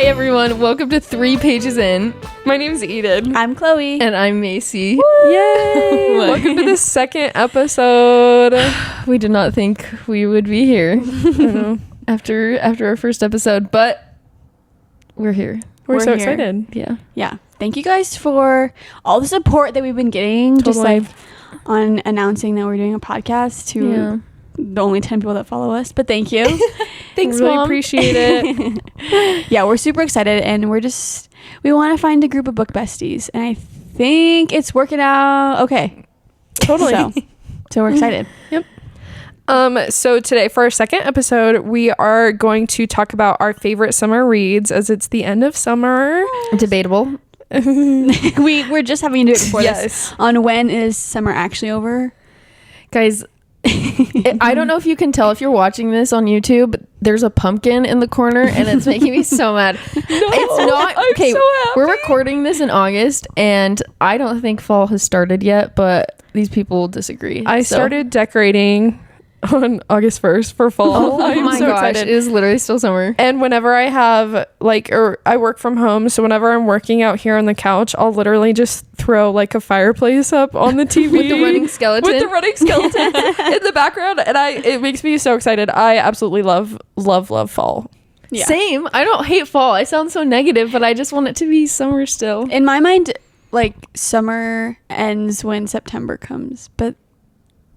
everyone, welcome to 3 Pages In. My name's Eden. I'm Chloe. And I'm Macy. Woo! Yay! Welcome to the second episode. We did not think we would be here after our first episode, but we're here. We're so here. excited. Yeah. Thank you guys for all the support that we've been getting. Totally. Just like on announcing that we're doing a podcast to the only 10 people that follow us. But thank you. Thanks, really Mom. appreciate it. Yeah, we're super excited, and we want to find a group of book besties, and I think it's working out okay. Totally. So we're excited. Yep. So today for our second episode, we are going to talk about our favorite summer reads, as it's the end of summer. Debatable. We're just having to do it before Yes. this on when is summer actually over. Guys, I don't know if you can tell if you're watching this on YouTube, there's a pumpkin in the corner and it's making me so mad. It's not I'm okay. so happy. We're recording this in August and I don't think fall has started yet, but these people disagree. I started decorating on August 1st for fall. Oh I'm my so gosh, excited. it is literally still summer. And whenever I have I work from home, so whenever I'm working out here on the couch, I'll literally just throw like a fireplace up on the TV With the running skeleton? in the background, and it makes me so excited. I absolutely love fall. Yeah. Same. I don't hate fall. I sound so negative, but I just want it to be summer still. In my mind, like summer ends when September comes, but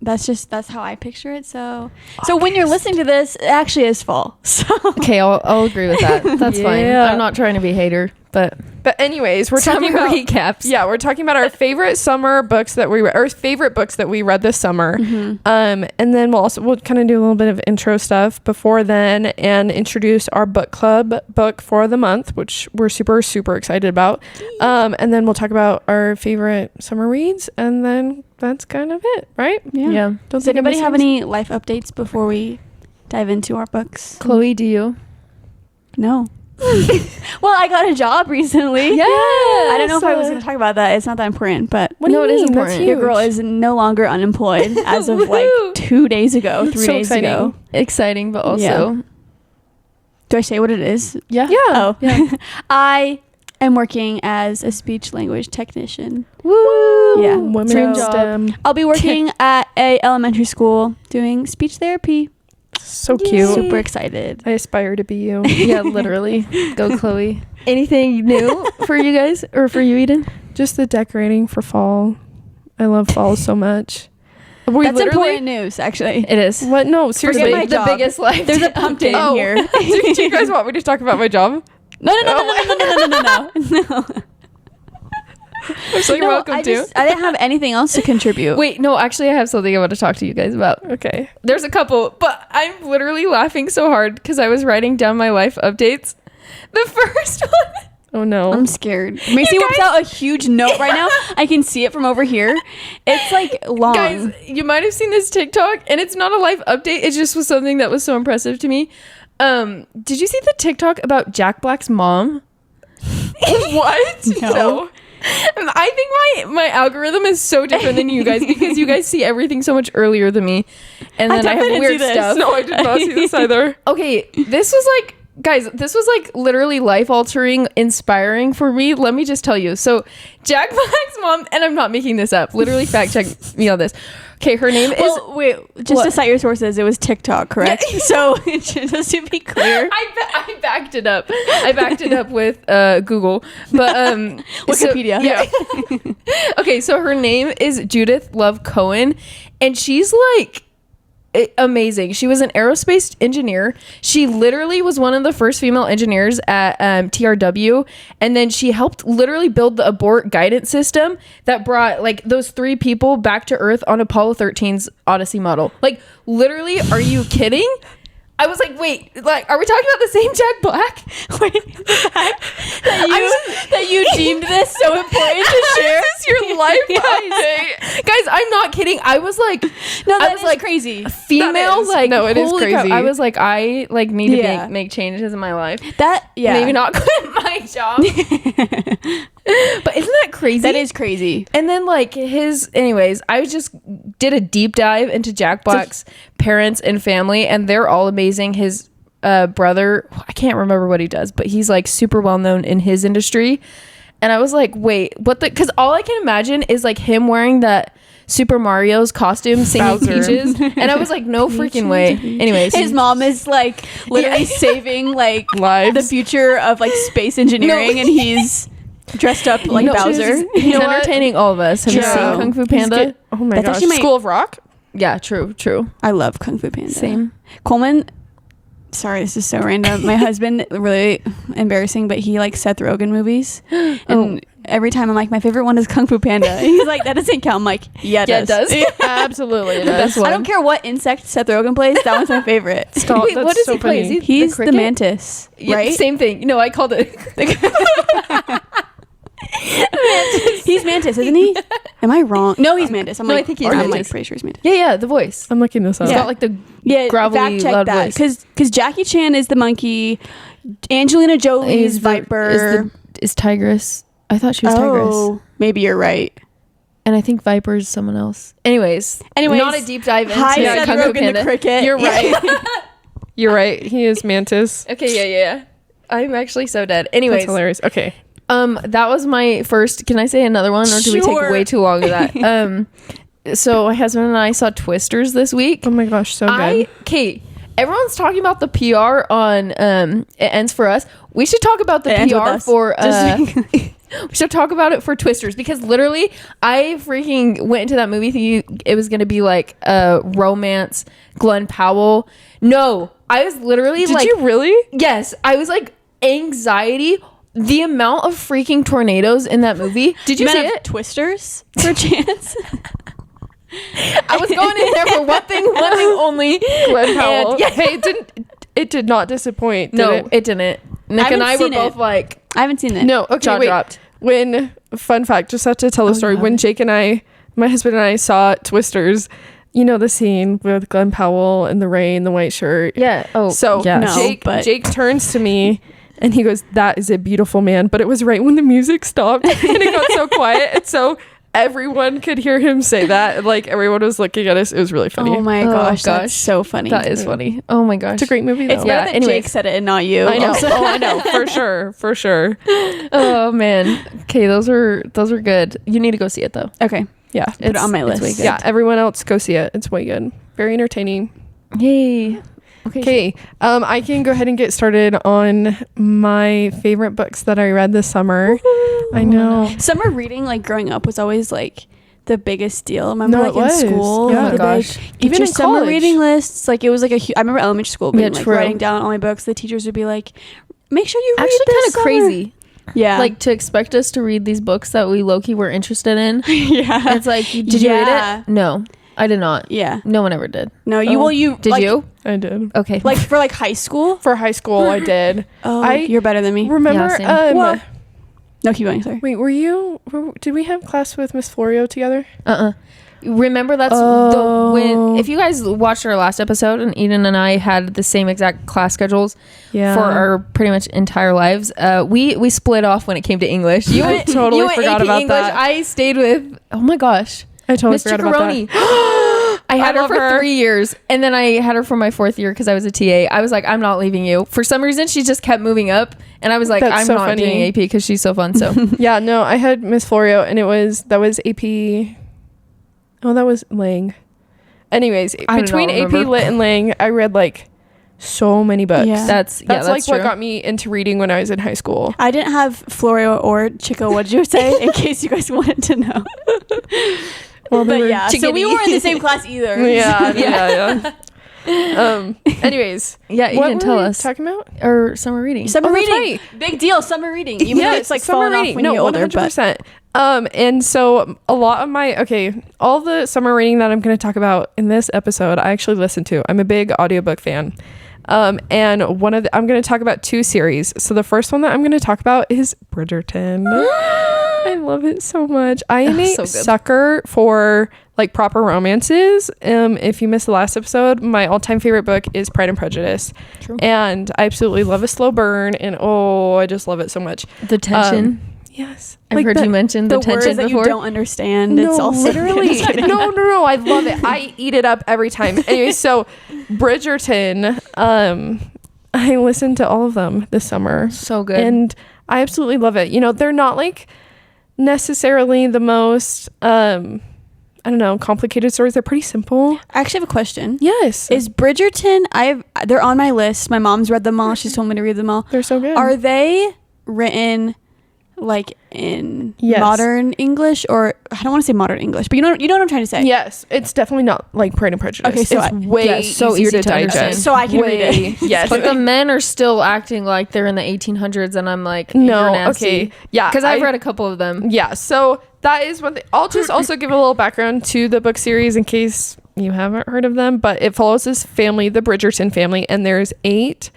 that's how I picture it. So when you're listening to this, it actually is fall. So Okay, I'll agree with that. That's fine. Yeah. I'm not trying to be a hater, but anyways, we're talking summer about recaps. Yeah, we're talking about our favorite summer books that we read, or favorite books that we read this summer. And then we'll kind of do a little bit of intro stuff before then and introduce our book club book for the month, which we're super, super excited about. And then we'll talk about our favorite summer reads, and then that's kind of it, right? Yeah. Does anybody have any life updates before we dive into our books? Chloe, do you? No. Well, I got a job recently. Yeah. I don't know if I was going to talk about that. It's not that important, but What do No, you it is mean? That's important. your huge. girl is no longer unemployed as of like Woo. 2 days ago, 3 So days exciting. ago. Exciting, but also Do I say what it is? yeah. Oh, Yeah. I am working as a speech language technician. Woo. Yeah. Women Dream in job. STEM. I'll be working at a elementary school doing speech therapy. So cute. Super excited. I aspire to be you. Yeah, literally. Go, Chloe. Anything new for you guys or for you, Eden? Just the decorating for fall. I love fall so much. We That's literally- important news, actually. It is. What? No, seriously. my the job. biggest life. There's a pumpkin Oh. here. do you guys want me to talk about my job? No. So you're welcome I to. I didn't have anything else to contribute. Wait, no, actually I have something I want to talk to you guys about. Okay. There's a couple, but I'm literally laughing so hard because I was writing down my life updates. The first one. Oh no. I'm scared. Macy whips out a huge note right now. I can see it from over here. It's like long. Guys, you might have seen this TikTok, and it's not a life update. It just was something that was so impressive to me. Did you see the TikTok about Jack Black's mom? What? No. I think my algorithm is so different than you guys because you guys see everything so much earlier than me, and then I have definitely weird didn't see this. stuff. No, I did not see this either. Okay, this was like literally life altering, inspiring for me. Let me just tell you. So Jack Black's mom, and I'm not making this up, literally fact check me on this. Okay, her name is Well, wait, just What? to cite your sources, it was TikTok, correct? So, just to be clear. I backed it up. I backed it up with Google, but Wikipedia. Yeah. Okay, so her name is Judith Love Cohen, and she's like amazing. She was an aerospace engineer. She literally was one of the first female engineers at TRW, and then she helped literally build the abort guidance system that brought like those 3 people back to Earth on Apollo 13's Odyssey model. Like, literally, are you kidding? I was like, wait, like, are we talking about the same Jack Black? Wait, the fact that you deemed this so important to share. This is your life update. Guys, I'm not kidding. I was like, No, I that was is like crazy. female, That is- like, no, it is holy crap. crazy. I was like, I like need to Yeah. make changes in my life. That, yeah. Maybe not quit my job. But isn't that crazy? That is crazy. And then like anyways, I just did a deep dive into Jack Black's parents and family, and they're all amazing. His brother. I can't remember what he does, but he's like super well known in his industry. And I was like, wait, what the? Because all I can imagine is like him wearing that Super Mario's costume singing Peaches. And I was like, no freaking way. Anyways. His mom is like literally saving like Lives. the future of like space engineering, and he's dressed up like Bowser. He's entertaining all of us. Have you True. seen Kung Fu Panda? Oh my That's gosh. actually my- School of Rock? Yeah, true. I love Kung Fu Panda. Same. Coleman, sorry, this is so random. My husband, really embarrassing, but he likes Seth Rogen movies. And every time I'm like, my favorite one is Kung Fu Panda. And he's like, that doesn't count. I'm like, yeah, it does. Absolutely. It Best does. one. I don't care what insect Seth Rogen plays. That one's my favorite. Stop. Wait, That's what does so he play? funny. Is He's the cricket? mantis, Yeah, right? Same thing. No, I called it. He's mantis, isn't he? Am I wrong? No, he's mantis. No, I think he's I'm mantis. like pretty sure he's mantis. Yeah, the voice. I'm looking this up. It's Yeah. got like the Yeah, gravelly, fact check loud that voice. because Jackie Chan is the monkey, Angelina Jolie is Viper. Is Tigress. I thought she was Tigress. Oh, maybe you're right. And I think Viper is someone else. Anyways, not a deep dive into Hi, Seth Kung Fu Rogen, the Panda. cricket. You're right. You're right. He is Mantis. Okay, yeah. I'm actually so dead. Anyways, That's hilarious. Okay. that was my first. Can I say another one, or do we take Sure. way too long with that? So my husband and I saw Twisters this week. Oh my gosh, so good. Kate, everyone's talking about the PR on It Ends For Us. We should talk about the It Ends With PR Us. for Just- we should talk about it for Twisters, because literally I freaking went into that movie thinking it was going to be like a romance Glenn Powell. No, I was literally Did like, you really? yes, I was like anxiety. The amount of freaking tornadoes in that movie. Did you see it? Twisters for chance. I was going in there for one thing only. Glenn Powell. And, yeah. Hey, it did not disappoint. Did No, it? it didn't. Nick and haven't I were seen both it. like, I haven't seen it. No, okay, jaw wait. dropped. When, fun fact, just have to tell a story. God. When Jake and I, my husband and I saw Twisters, you know the scene with Glenn Powell in the rain, the white shirt. yeah. Oh, So yeah. No. but- Jake turns to me and he goes, "That is a beautiful man." But it was right when the music stopped and it got so quiet. And so everyone could hear him say that. Like everyone was looking at us. It was really funny. Oh my Oh, gosh, gosh. that's so funny. That is funny. Oh my gosh. It's a great movie though. It's Yeah, better that anyways. Jake said it and not you. I know. Also. Oh, I know. For sure. Oh man. Okay, those are good. You need to go see it though. Okay, Yeah. put it on my it's way list. good. Yeah. Everyone else go see it. It's way good. Very entertaining. Yay. Okay. I can go ahead and get started on my favorite books that I read this summer. I know. Summer reading, like growing up, was always like the biggest deal. Remember, No, like it was. in school, Yeah. the Oh my gosh. big, Even even in summer college. reading lists. Like it was like I remember elementary school being Yeah, like true. writing down all my books. The teachers would be like, "Make sure you read Actually, this kind of summer." crazy. Yeah, Like to expect us to read these books that we low-key were interested in. yeah, It's like, did you read Yeah. it? No, I did not. yeah. No one ever did. No, you. Oh. Well, you Did like, you? I did. Okay. like for like high school? For high school, I did. Oh, you're better than me. Remember? Yeah, same. Well, no, keep going. Sorry. Wait, did we have class with Miss Florio together? Remember that's Oh. when if you guys watched our last episode and Eden and I had the same exact class schedules Yeah. for our pretty much entire lives, we split off when it came to English. You I went, totally you went forgot AP about English. that. I stayed with oh my gosh, I totally Miss forgot about Chiccaroni. that. I had I her love for her. 3 years, and then I had her for my 4th year because I was a TA. I was like, I'm not leaving you. For some reason, she just kept moving up, and I was like, That's I'm so not funny. doing AP because she's so fun. So Yeah, no, I had Miss Florio, and that was AP. Oh, that was Lang. Anyways, I do between not AP remember. Lit and Lang, I read like so many books. Yeah. that's That's like true. what got me into reading when I was in high school. I didn't have Florio or Chico. What did you say? In case you guys wanted to know. Well, they But were- yeah, so we Chickadee. weren't in the same class either. yeah. Anyways, Yeah, you what didn't were tell we us. talking about? Or summer reading. Summer Oh, that's reading, big deal. Summer reading, even though it's like summer falling off reading. when you get older. 100%. And so a lot of all the summer reading that I'm going to talk about in this episode, I actually listen to. I'm a big audiobook fan. And I'm going to talk about 2 series. So the first one that I'm going to talk about is Bridgerton. I love it so much. I am a so good. sucker for like proper romances. If you missed the last episode, my all-time favorite book is Pride and Prejudice. True. And I absolutely love a slow burn, and I just love it so much. The tension. Yes. I've heard you mention the the words tension that before. you don't understand. No, It's also literally. No. I love it. I eat it up every time. Anyway, so Bridgerton. I listened to all of them this summer. So good. And I absolutely love it. You know, they're not like necessarily the most I don't know, complicated stories. They're pretty simple. I actually have a question. Yes. Is Bridgerton, they're on my list. My mom's read them all. She's told me to read them all. They're so good. Are they written like in Yes. modern English, or I don't want to say modern English, but you know what I'm trying to say? Yes, it's definitely not like Pride and Prejudice. Okay, so it's way so easier easy to to digest. understand. So I can read it. Yes. But the men are still acting like they're in the 1800s, and I'm like, No, you're nasty. okay. Yeah, Because I've read a couple of them. Yeah, so that is one thing. I'll just also give a little background to the book series in case you haven't heard of them, but it follows this family, the Bridgerton family, and there's 8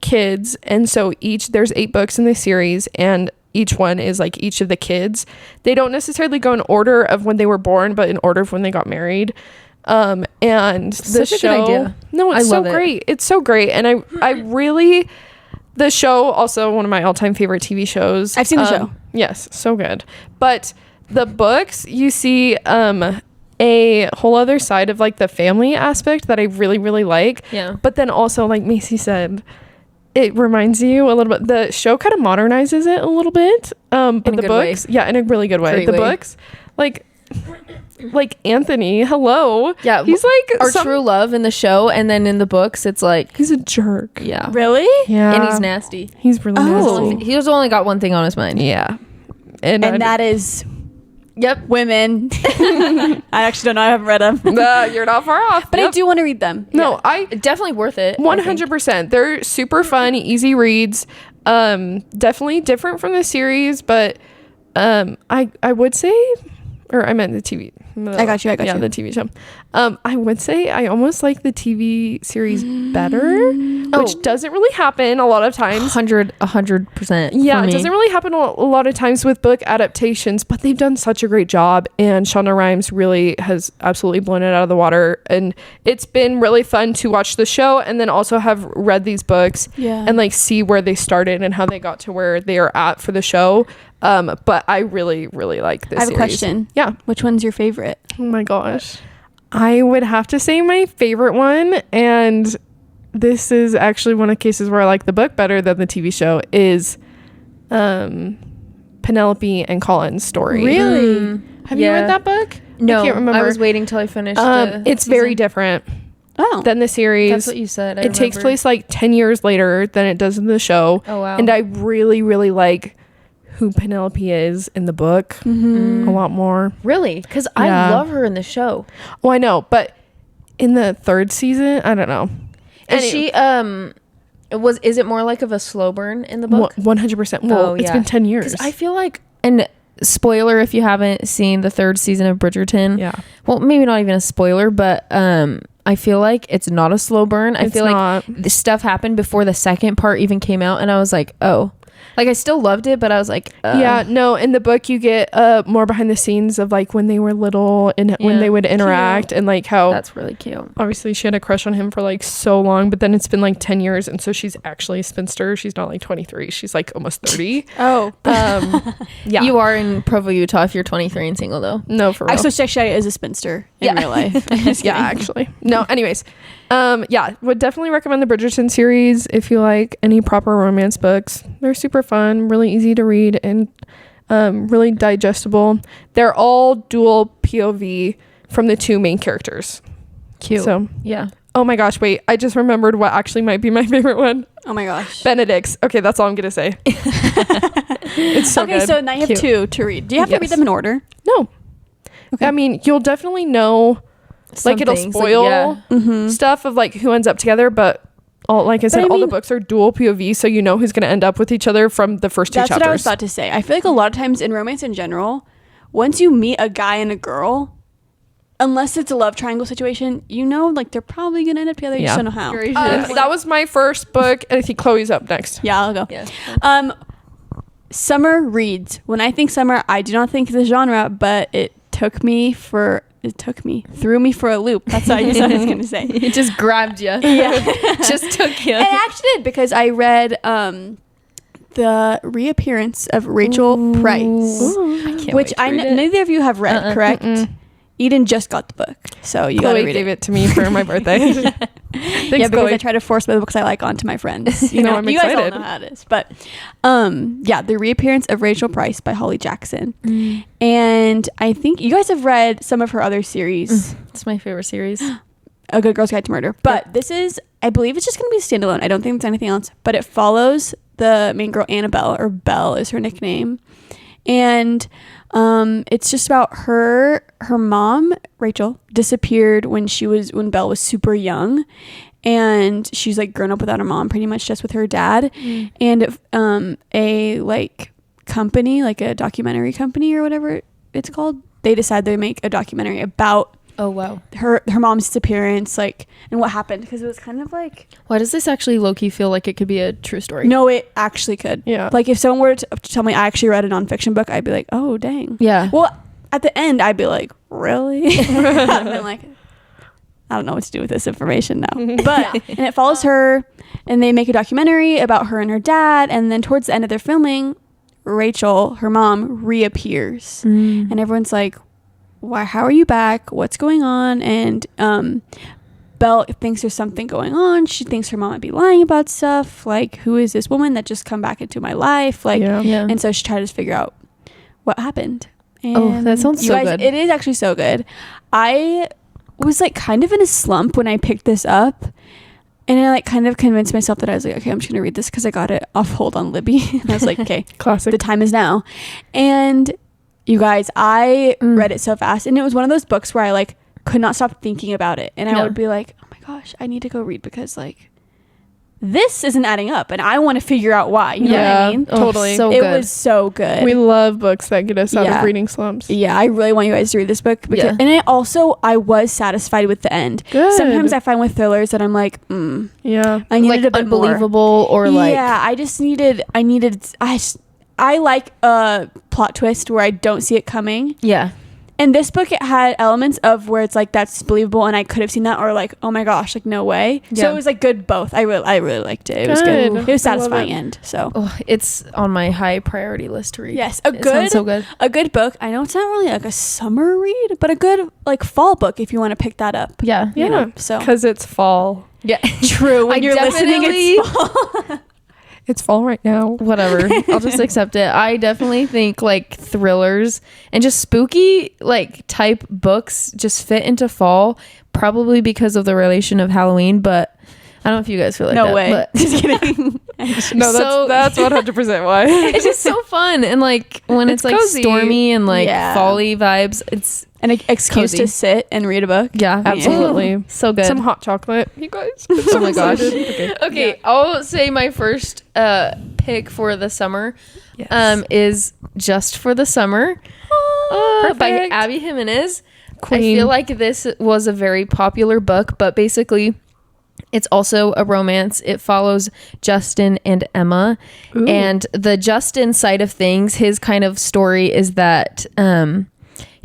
kids, and so there's 8 books in the series, and each one is like each of the kids. They don't necessarily go in order of when they were born, but in order of when they got married. And the Such a good show, idea. no, it's I so love it. great. It's so great, and I really, the show also one of my all-time favorite TV shows. I've seen the show. Yes, so good. But the books, you see a whole other side of like the family aspect that I really, really like. Yeah. But then also, like Macy said, it reminds you a little bit. The show kind of modernizes it a little bit. But In a the good books, way. yeah, in a really good way. Great The way. books, like Anthony, hello. Yeah. He's like Our true love in the show, and then in the books, it's like, He's a jerk. yeah. Really? Yeah. And he's nasty. He's really Oh. nasty. He's only got one thing on his mind. Yeah. And that is Yep. women. I actually don't know. I haven't read them. you're not far off. But I Yep. do want to read them. No, I Definitely worth it. I think. 100%. They're super fun, easy reads. Definitely different from the series, but I would say, or I meant the TV. I got you. Yeah, the TV show. I would say I almost like the TV series better, which doesn't really happen a lot of times. 100%. Yeah, for it me. doesn't really happen a lot of times with book adaptations, but they've done such a great job, and Shonda Rhimes really has absolutely blown it out of the water, and it's been really fun to watch the show and then also have read these books and like see where they started and how they got to where they are at for the show. But I really, really like this I have series. a question. Yeah. Which one's your favorite? Oh my gosh. I would have to say my favorite one, and this is actually one of the cases where I like the book better than the TV show, is Penelope and Colin's story. Really? Have you read that book? No, I can't remember. I was waiting till I finished. It's very different Oh. than the series. That's what you said. I It takes remember. place like 10 years later than it does in the show. Oh wow. And I really, really like who Penelope is in the book a lot more. really, because Yeah. I love her in the show. Oh, I know, but in the 3rd season, I don't know. Is she is it more like of a slow burn in the book? 100%. Well, it's been 10 years. Because I feel like, and spoiler if you haven't seen the 3rd season of Bridgerton. Yeah. Well, maybe not even a spoiler, but I feel like it's not a slow burn. I It's feel not. like this stuff happened before the 2nd part even came out, and I was like, oh. Like, I still loved it, but I was like, Yeah, no, in the book you get more behind the scenes of like when they were little and when Yeah. they would interact and like how that's really cute. obviously she had a crush on him for like so long, but then it's been like 10 years, and so she's actually a spinster. She's not like 23, she's like almost 30. Oh. Yeah. You are in Provo, Utah if you're 23 and single, though. No, for real. Actually, Shai is a spinster in real life. Yeah, actually. No, anyways. Yeah, would definitely recommend the Bridgerton series if you like any proper romance books. They're super fun, really easy to read, and really digestible. They're all dual POV from the 2 main characters. Cute. So, Yeah. oh my gosh, wait, I just remembered what actually might be my favorite one. Oh my gosh. Benedict's. Okay, that's all I'm going to say. It's so Okay, good. so now you have Cute. 2 to read. Do you have to read Yes. them in order? No. Okay. I mean, you'll definitely know, like, it'll things, spoil Mm-hmm. stuff of like who ends up together, but all, like I said, I all the mean- books are dual POV, so you know who's going to end up with each other from the first 2 That's chapters. what I was about to say. I feel like a lot of times in romance in general, once you meet a guy and a girl, unless it's a love triangle situation, you know, like they're probably gonna end up together. You just Yeah. don't know how. Very That was my first book, and I think Chloe's up next. Yeah, I'll go. Yeah. Summer reads. When I think summer, I do not think the genre, but it threw me for a loop. That's what I guess I was gonna say. It just grabbed you. Yeah. Just took you. And I actually did because I read the reappearance of Rachel Price, I can't which wait to read it. neither of you have read, correct? Mm-mm. Eden just got the book, so you gotta Chloe read gave it. it to me for my birthday. Thanks, Because Chloe. I try to force the books I like onto my friends. You know, I'm you guys all excited. know how it is. But The Reappearance of Rachel Price by Holly Jackson. And I think you guys have read some of her other series. It's my favorite series. A Good Girl's Guide to Murder. But this is, I believe it's just going to be a standalone. I don't think there's anything else. But it follows the main girl, Annabelle, or Belle is her nickname. And it's just about her mom, Rachel, disappeared when Belle was super young. And she's like grown up without her mom, pretty much just with her dad. And a like company, like a documentary company or whatever it's called, they decided to make a documentary about Oh, wow. her mom's disappearance, like, and what happened, because it was kind of like, Why does this actually low-key feel like it could be a true story? no, it actually could. Yeah. Like if someone were to tell me I actually read a nonfiction book, I'd be like, oh dang. Yeah. Well, at the end I'd be like, really? I'd been like, I don't know what to do with this information now. But and it follows her, and they make a documentary about her and her dad, and then towards the end of their filming, Rachel, her mom, reappears. And everyone's like, why, how are you back? What's going on? And Belle thinks there's something going on. She thinks her mom might be lying about stuff. Like, who is this woman that just come back into my life? Like, Yeah. and so she tries to figure out what happened. And Oh, that sounds you so guys, good. It is actually so good. I was like kind of in a slump when I picked this up. And I like kind of convinced myself that I was like, okay, I'm just going to read this because I got it off hold on Libby. And I was like, okay, Classic. the time is now. And you guys, I read it so fast, and it was one of those books where I like could not stop thinking about it, and I would be like, oh my gosh, I need to go read because like this isn't adding up, and I want to figure out why. You know what I mean? Oh, Totally. So It good. was so good. We love books that get us out Yeah. of reading slumps. Yeah, I really want you guys to read this book because, Yeah. and I was satisfied with the end. Good. Sometimes I find with thrillers that I'm like, Yeah. I needed like a bit more. unbelievable or like Yeah, I like a plot twist where I don't see it coming. yeah. And this book, it had elements of where it's like, that's believable and I could have seen that, or like, oh my gosh, like no way. So Yeah. it was like good both. I really liked it. It was good. Good. It was I love satisfying it. end. So Oh, it's on my high priority list to read. yes, It sounds so good. a good book. I know it's not really like a summer read, but a good like fall book if you want to pick that up. Yeah. You Yeah. know, so Because it's fall. Yeah. true. When I you're listening, definitely- it's fall. It's fall right now. Whatever. I'll just accept it. I definitely think like thrillers and just spooky like type books just fit into fall, probably because of the relation of Halloween, but I don't know if you guys feel like No that. way. But Just kidding. No, So- that's 100% why. it's just so fun, and like when it's like cozy. stormy and like Yeah. fall-y vibes, it's An excuse Cozy. to sit and read a book. yeah, Absolutely. so good. Some hot chocolate, you guys. Oh my gosh. Okay. Okay, I'll say my first pick for the summer Yes. is Just for the Summer by Perfect. Abby Jimenez. I Queen. feel like this was a very popular book, but basically it's also a romance. It follows Justin and Emma. Ooh. And the Justin side of things, his kind of story is that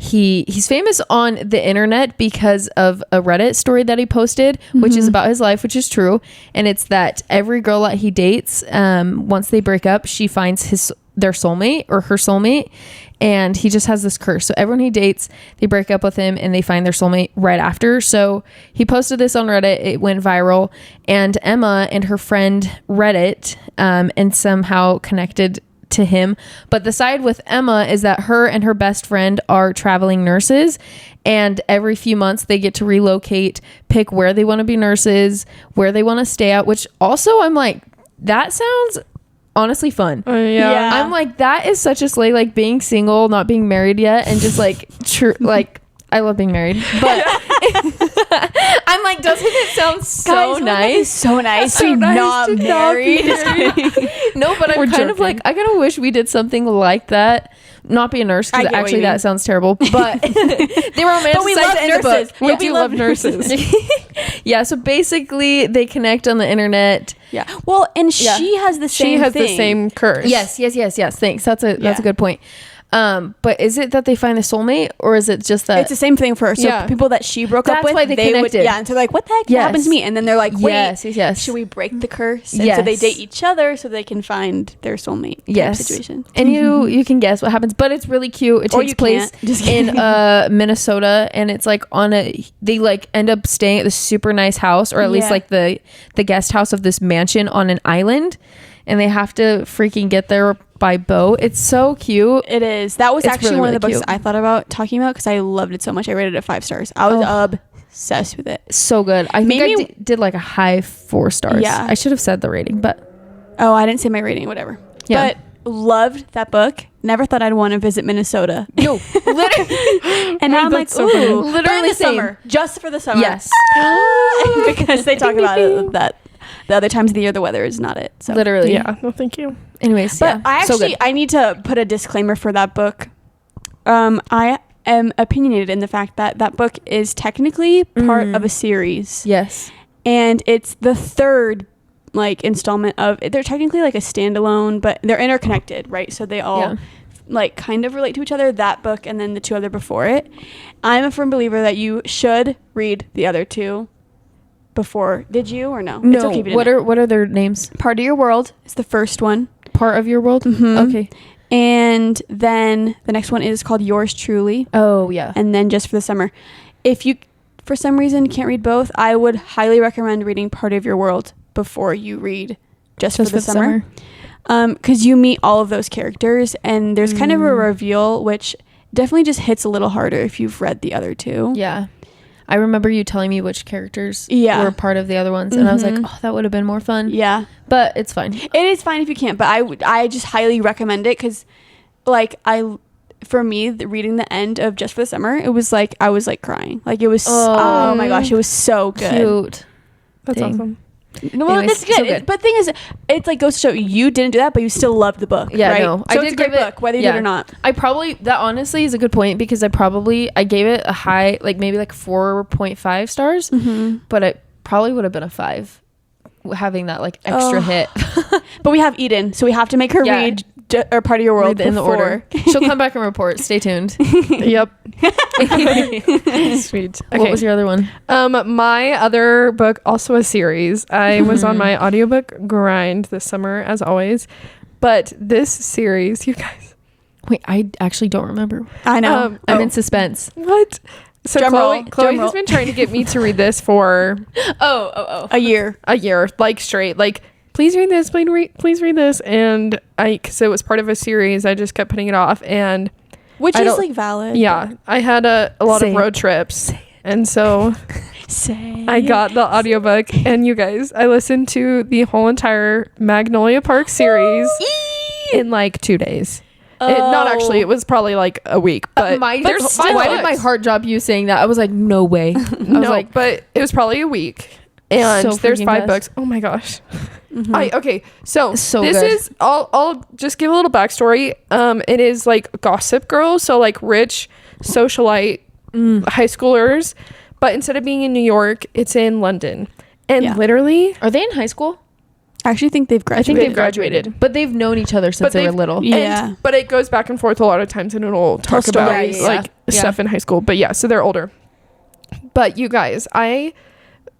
he's famous on the internet because of a Reddit story that he posted, which is about his life, which is true. And it's that every girl that he dates, once they break up, she finds their soulmate or her soulmate, and he just has this curse. So everyone he dates, they break up with him and they find their soulmate right after. So he posted this on Reddit. It went viral, and Emma and her friend read it and somehow connected to him. But the side with Emma is that her and her best friend are traveling nurses, and every few months they get to relocate, pick where they want to be nurses, where they want to stay at, which also I'm like, that sounds honestly fun. Yeah. I'm like, that is such a slay, like being single, not being married yet, and just like like I love being married, but I'm like, doesn't it sound so Guys, nice? So nice. So to nice not to not be married. married. No, but I'm We're kind of joking. like, I kind of wish we did something like that. Not be a nurse, I because get what actually you that mean. sounds terrible. But they romanticize But we love it in the nurses. book. We But do love love nurses. Yeah, so basically they connect on the internet. Yeah. Well, and Yeah. she has the same She has thing. the same curse. Yes. Thanks. That's a Yeah. good point. But is it that they find a soulmate, or is it just that It's the same thing for her. So people that she broke up That's with, why they connected. and so they're like, what the heck Yes. happened to me? And then they're like, wait, yes. should we break the curse? And so they Yes. date each other so they can find their soulmate type situation. And you can guess what happens, but it's really cute. It Or takes you place can't. Just in kidding. Minnesota, and it's like they like end up staying at this super nice house, or at least Yeah. like the guest house of this mansion on an island, and they have to freaking get there by boat. It's so cute. It is. That was It's actually really, one of the really books cute. I thought about talking about because I loved it so much. I rated it 5 stars. I was obsessed with it. So good. I think Maybe- I did like a high 4 stars. Yeah. I should have said the rating, but Oh, I didn't say my rating, whatever. Yeah. But loved that book. Never thought I'd want to visit Minnesota. no, literally, And now I'm like, That's so funny. ooh, Literally but in the same. summer, just for the summer. yes, Because they talk about it that the other times of the year the weather is not it. So literally. Yeah. No, thank you. Anyways, But I so actually good. I need to put a disclaimer for that book. I am opinionated in the fact that that book is technically part of a series. Yes. And it's the third like installment of they're technically like a standalone, but they're interconnected, right? So they all Yeah. like kind of relate to each other, that book and then the 2 other before it. I'm a firm believer that you should read the other 2 before. Did you or no? No. It's okay if you What didn't. are their names? Part of Your World is the first one. Part of your world. Mhm. Okay. And then the next one is called Yours Truly. Oh yeah. And then Just for the Summer. If you, for some reason, can't read both, I would highly recommend reading Part of Your World before you read Just for the Summer. Because you meet all of those characters, and there's kind of a reveal, which definitely just hits a little harder if you've read the other 2. Yeah. I remember you telling me which characters Yeah. were part of the other ones, and I was like, Mhm. oh, that would have been more fun. Yeah. But it's fine. It is fine if you can't, but I just highly recommend it because, like, for me, reading the end of Just for the Summer, it was like, I was like crying. Like, it was, oh my gosh, it was so good. Cute. That's Dang. awesome. Well, Anyways, that's good. so good. But thing is, it's like goes to show you didn't do that, but you still loved the book. Yeah, right? no. So I it's did a great give it- book, whether you yeah. did or not. I probably, that honestly is a good point, because I gave it a high, like maybe like 4.5 stars, but it probably would have been a 5 having that like extra hit. But we have Eden, so we have to make her Yeah. read or Part of Your World Read it in the before. order. She'll come back and report. Stay tuned. Yep. Sweet. Okay. What was your other one? My other book, also a series. I was on my audiobook grind this summer, as always. But this series, you guys. Wait, I actually don't remember. I know. I'm in suspense. What? So Drum roll, Chloe drum has roll. been trying to get me to read this for Oh. A year. a year, like straight. Like, please read this, please read this. And because it was part of a series, I just kept putting it off. And Which I is don't- like valid. yeah, I had a lot Say of it. road trips. And so Say I got the audiobook, and you guys, I listened to the whole entire Magnolia Park series in like 2 days. Not actually, it was probably like a week, but why there's did my heart drop you saying that? I was like, no way. I was no, like, but it was probably a week. And So there's freaking 5 fast. books. Oh my gosh. Mhm. Okay, so So this good. is I'll just give a little backstory. It is like Gossip Girl, so like rich socialite high schoolers, but instead of being in New York, it's in London. And Yeah. literally, are they in high school? I actually think they've I graduated. think they've graduated. graduated, but they've known each other since But they were they've- little. Yeah. but it goes back and forth a lot of times, and it'll talk Tell about stories. like Yeah. stuff in high school. But yeah, so they're older. But you guys,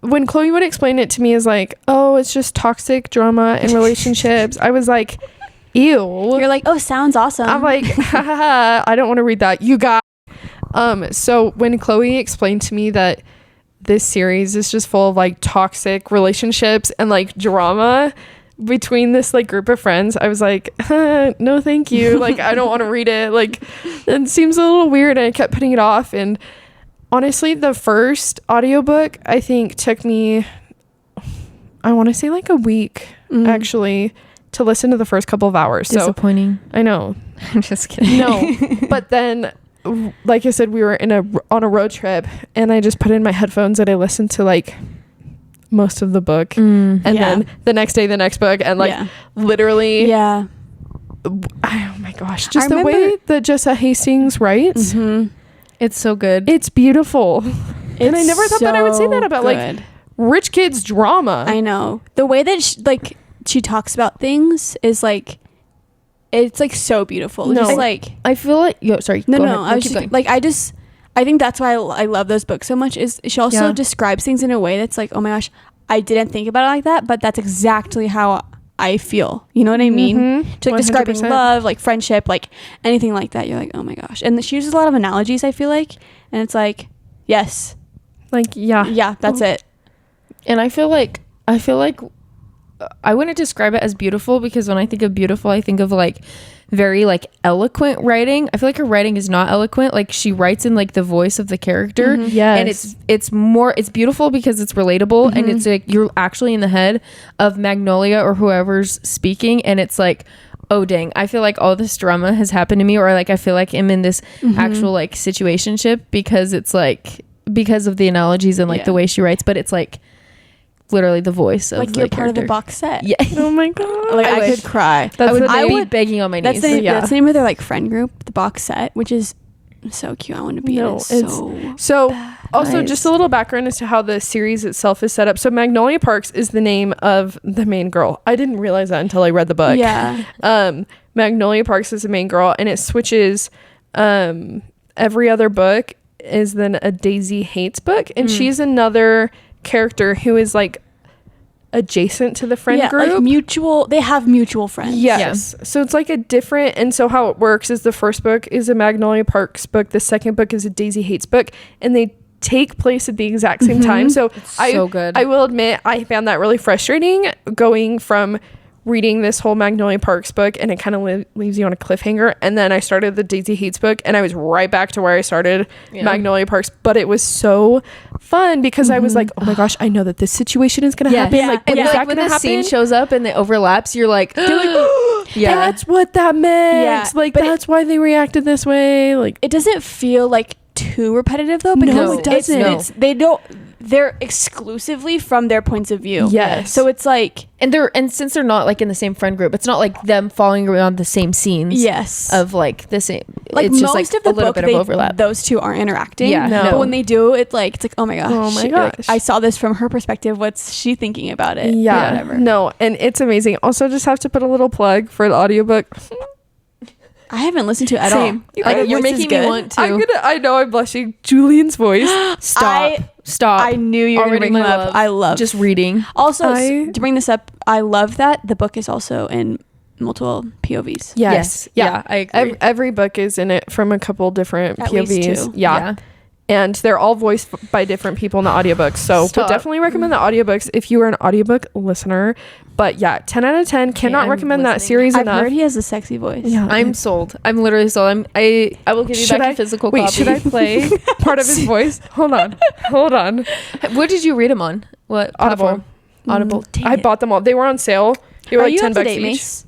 when Chloe would explain it to me as like, oh, it's just toxic drama and relationships, I was like, ew. You're like, oh, sounds awesome. I'm like, ha, ha, ha, I don't want to read that. You got. So when Chloe explained to me that this series is just full of like toxic relationships and like drama between this like group of friends, I was like, no, thank you. Like, I don't want to read it. Like, it seems a little weird, and I kept putting it off. And honestly, the first audiobook I think took me, I want to say like a week actually to listen to the first couple of hours. So Disappointing. I know. I'm just kidding. No, but then, like I said, we were on a road trip, and I just put in my headphones and I listened to like most of the book, and Yeah. then the next day the next book, and like Yeah. literally, Yeah. oh my gosh, just I the way remember- that Jessa Hastings writes, It's so good. it's beautiful. And I never thought that I would say that about like good. rich kids drama. I know the way that she talks about things is like it's like so beautiful. No. Just like I feel like sorry. no, go no. ahead. I was Keep just going. like I think that's why I love those books so much. Is she also Yeah. describes things in a way that's like, oh my gosh, I didn't think about it like that, but that's exactly how I feel. You know what I mean? Mhm. Just like describing 100%. love, like friendship, like anything like that. You're like, oh my gosh. And she uses a lot of analogies, I feel like. And it's like, yes. Like, yeah. Yeah, that's it. And I feel like I wouldn't describe it as beautiful, because when I think of beautiful, I think of like very like eloquent writing. I feel like her writing is not eloquent. Like she writes in like the voice of the character. Yes. And it's beautiful because it's relatable, and it's like you're actually in the head of Magnolia or whoever's speaking, and it's like, oh dang, I feel like all this drama has happened to me, or like I feel like I'm in this actual like situationship, because it's like because of the analogies and like the way she writes, but it's like literally the voice of Like the you're part of the character. box set. Yeah. Oh my god. Like I wish. could cry. That's the I name. would be begging on my That's knees. the name of their like friend group, the box set, which is so cute. I want to be in it So also Nice. just a little background as to how the series itself is set up. So Magnolia Parks is the name of the main girl. I didn't realize that until I read the book. Yeah. Magnolia Parks is the main girl, and it switches every other book is then a Daisy Hates book, and she's another character who is like adjacent to the friend group. Like mutual. They have mutual friends. Yes. So it's like a different, and so how it works is the first book is a Magnolia Parks book, the second book is a Daisy Hates book, and they take place at the exact same time. So so good. I will admit I found that really frustrating going from reading this whole Magnolia Parks book, and it kind of leaves you on a cliffhanger, and then I started the Daisy Hates book, and I was right back to where I started Magnolia Parks, but it was so fun because I was like, oh my gosh, I know that this situation is gonna happen. Like, and when is like that when gonna the scene happen? shows up and it overlaps, you're like, yeah, That's what that meant. Yeah, Like, but that's why they reacted this way. Like, It doesn't feel like too repetitive though, because No, it doesn't. It's they don't. They're exclusively from their points of view. Yes. So it's like and since they're not like in the same friend group, it's not like them following around the same scenes. yes. Of like the same. Like it's most just like of the a little book, bit of overlap. those two aren't interacting. Yeah, no. But when they do, it's like oh my gosh. Oh my Like, gosh. I saw this from her perspective. What's she thinking about it? yeah, Whatever. no, and it's amazing. Also, just have to put a little plug for the audiobook. I haven't listened to it at Same. all. Like, Like, her you're voice is making me good. want to. I know I'm blushing. Julian's voice. Stop. I knew you were going to Already bring my him up. love. I love just reading. Also, I- to bring this up, I love that the book is also in multiple POVs. Yes. Yeah, I agree. Every book is in it from a couple different At least POVs. two. Yeah. And they're all voiced by different people in the audiobooks. So would Stop. definitely recommend the audiobooks if you are an audiobook listener. But yeah, 10 out of 10. Cannot I'm recommend that listening. series I've enough. heard he has a sexy voice. Yeah. I'm sold. I'm literally sold. I will give you Should back I- a physical Wait, copy. should I play part of his voice? Hold on. What did you read them on? What Audible. platform? Audible. Dang I it. bought them all. They were on sale. They were Are like you 10 up to bucks date, each. Mace?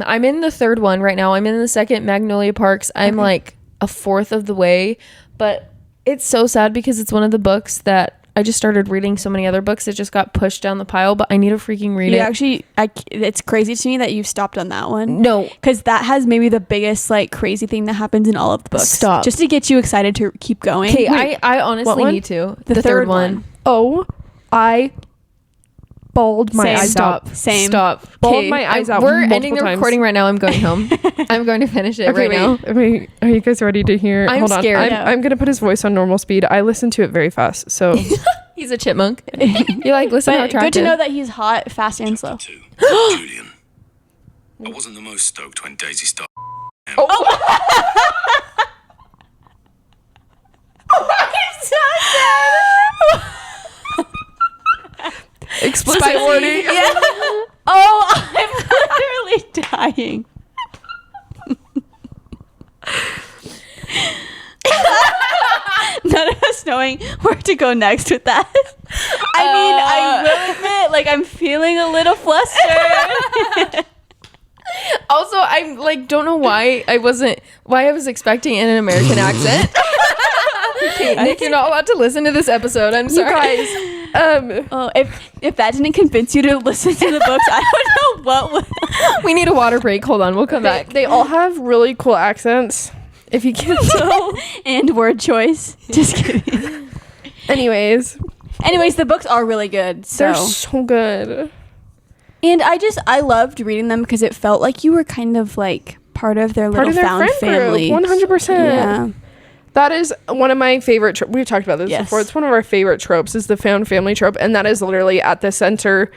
I'm in the third one right now. I'm in the second Magnolia Parks. I'm like a fourth of the way, but it's so sad because it's one of the books that I just started reading so many other books. It just got pushed down the pile, but I need to freaking read You it. actually, it's crazy to me that you've stopped on that one. No. Because that has maybe the biggest like crazy thing that happens in all of the books. Stop. Just to get you excited to keep going. Okay, Wait, I what honestly one? need to. The third third one. one. Oh, I bawled my Same. eyes Stop. out. Same. Stop. Bawled Okay, my eyes out We're multiple ending the times. recording right now. I'm going home. I'm going to finish it right now. Wait, are you guys ready to hear? I'm Hold on. scared. I'm going to put his voice on normal speed. I listen to it very fast. So He's a chipmunk. You're like, listen how But attractive. good to know that he's hot, fast, and slow. Two. Julian. I wasn't the most stoked when Daisy started. explicit warning. Oh, I'm literally dying. None of us knowing where to go next with that. I mean, I will admit, like, I'm feeling a little flustered. Also, I like don't know why I was expecting an American accent. Okay, Nick, you're not allowed to listen to this episode. I'm sorry. Oh, if that didn't convince you to listen to the books, I don't know what would. We need a water break. Hold on, we'll come back. They all have really cool accents, if you can tell. And word choice. Just kidding. Anyways, The books are really good. they're So, so good. and I loved reading them because it felt like you were kind of like part of their Part little of their found friend family. group, 100%. Yeah. That is one of my favorite we've talked about this Yes. before. It's one of our favorite tropes is the found family trope, and that is literally at the center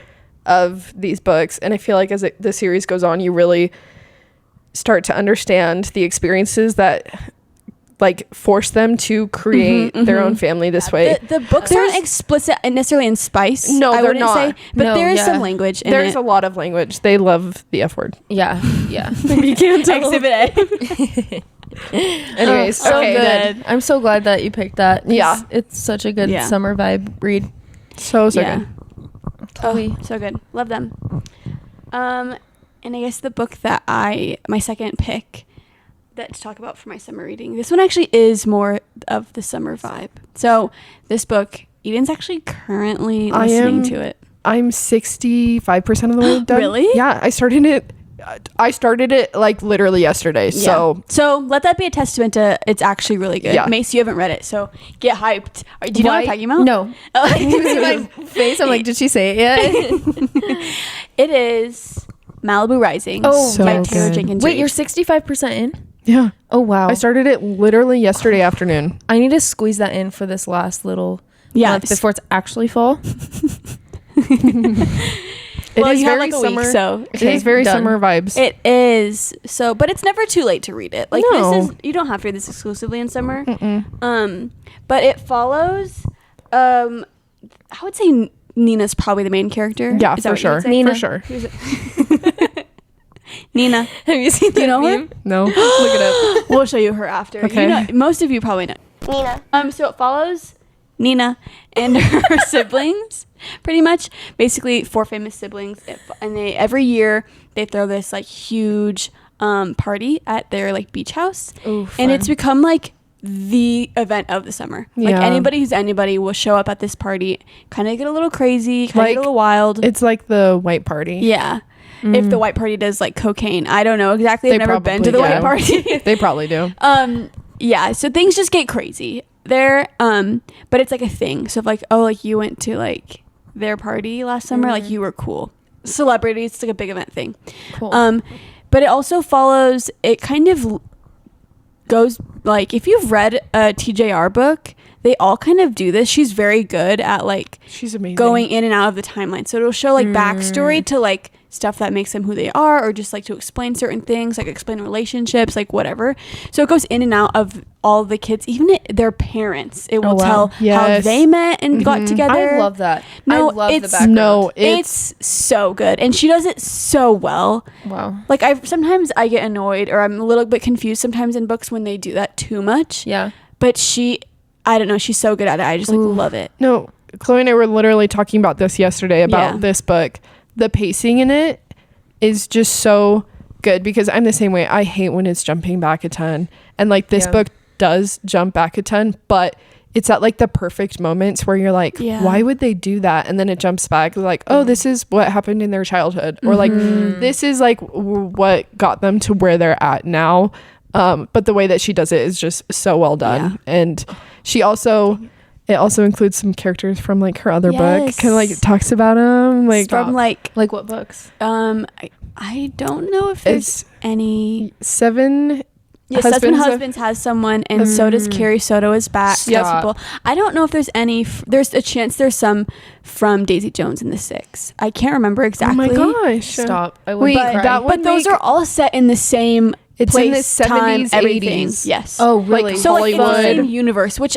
of these books. And I feel like as the series goes on, you really start to understand the experiences that like force them to create their own family this way. The books aren't explicit necessarily in spice. No, I they're wouldn't not. say, but No, there is yeah. some language in There's it. a lot of language. They love the F word. Yeah. You can't tell. Exhibit A. Anyways, so okay. good. I'm so glad that you picked that. 'Cause Yeah. it's such a good Yeah. summer vibe read. So Yeah. good. Chloe. Oh, so good. Love them. And I guess the book that my second pick that to talk about for my summer reading. This one actually is more of the summer vibe. So this book, Eden's actually currently listening to it. I'm 65% of the way done. Really? Yeah, I started it like literally yesterday. So So let that be a testament to it's actually really good. Yeah. Mace, you haven't read it, so get hyped. Do you know what I'm talking about? No. Oh. You see my face? I'm like, did she say it yet? It is Malibu Rising Oh, So by good. Taylor Jenkins Wait, Reid. you're 65% in? yeah, Oh, wow. I started it literally yesterday afternoon. I need to squeeze that in for this last little month before it's actually fall. It is you have very like a summer. week, so It is very done. summer vibes. it is. So, but it's never too late to read it. Like No. this is you don't have to read this exclusively in summer. But it follows I would say Nina's probably the main character. Yeah, Is that for what you would sure. say? Nina. For sure. Who's it? Nina. Have you seen Do you that know her? meme? No. Look it up. We'll show you her after. Okay. You know, most of you probably know Nina. So it follows Nina and her siblings, pretty much. Basically, 4 famous siblings, and they every year they throw this like huge party at their like beach house, Ooh, and fun. it's become like the event of the summer. Like Yeah. anybody who's anybody will show up at this party, kind of get a little crazy, kind of Like, get a little wild. It's like the white party. Yeah. If the white party does like cocaine, I don't know exactly. I've They never been to the probably white do. party. They probably do. Yeah, so things just get crazy there. But it's like a thing. So if like, oh, like you went to like their party last summer, like you were cool. Celebrities, it's like a big event thing. Cool. But it also follows, it kind of goes like, if you've read a TJR book, they all kind of do this. She's very good at like She's amazing. going in and out of the timeline. So it'll show like backstory to like stuff that makes them who they are, or just like to explain certain things, like explain relationships, like whatever. So it goes in and out of all the kids, even their parents. It will wow. tell how Yes. they met and got together. I love that. No, I love the it's- background. No, It's so good, and she does it so well. Wow. Like sometimes I get annoyed, or I'm a little bit confused sometimes in books when they do that too much. Yeah. But I don't know, she's so good at it. I just like love it. No, Chloe and I were literally talking about this yesterday about Yeah. this book. The pacing in it is just so good because I'm the same way. I hate when it's jumping back a ton. And like this Yeah. book does jump back a ton, but it's at like the perfect moments where you're like, Yeah. why would they do that? And then it jumps back like, oh, this is what happened in their childhood. Or like, this is like what got them to where they're at now. But the way that she does it is just so well done. Yeah. And it also includes some characters from like her other book. Yes. Kind of like talks about them. Like From like Like what books? I don't know if there's It's any. 7 Yes, Husbands Husbands has someone, and so does Carrie Soto is back. Stop. Yes, people. I don't know if there's any. There's a chance there's some from Daisy Jones in the 6. I can't remember exactly. Oh my gosh. Stop. I would Wait, cry. that But those are all set in the same. It's place, in the 70s, time, everything. 80s. Yes. Oh, really? So like in the Hollywood. same universe, which